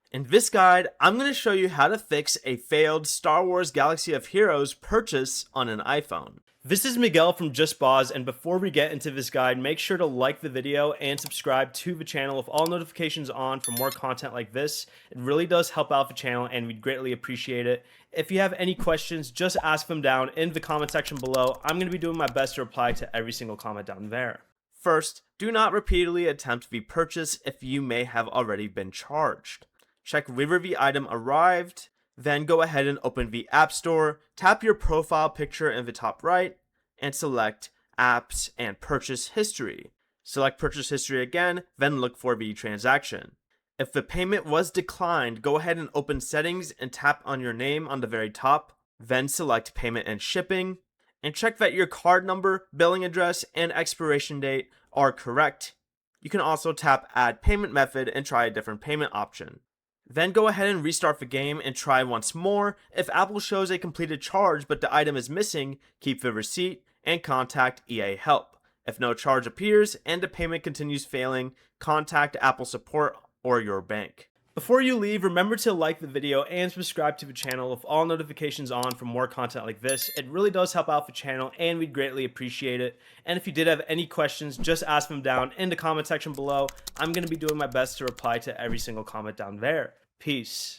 In this guide, I'm going to show you how to fix a failed Star Wars Galaxy of Heroes purchase on an iPhone. This is Miguel from SWGOH, and before we get into this guide, make sure to like the video and subscribe to the channel with all notifications on for more content like this. It really does help out the channel and we'd greatly appreciate it. If you have any questions, just ask them down in the comment section below. I'm going to be doing my best to reply to every single comment down there. First, do not repeatedly attempt the purchase if you may have already been charged. Check whether the item arrived, then go ahead and open the App Store, tap your profile picture in the top right, and select Apps and Purchase History. Select Purchase History again, then look for the transaction. If the payment was declined, go ahead and open Settings and tap on your name on the very top, then select Payment and Shipping, and check that your card number, billing address, and expiration date are correct. You can also tap Add Payment Method and try a different payment option. Then go ahead and restart the game and try once more. If Apple shows a completed charge but the item is missing, keep the receipt and contact EA Help. If no charge appears and the payment continues failing, contact Apple support or your bank. Before you leave, remember to like the video and subscribe to the channel with all notifications on for more content like this. It really does help out the channel and we'd greatly appreciate it. And if you did have any questions, just ask them down in the comment section below. I'm going to be doing my best to reply to every single comment down there. Peace.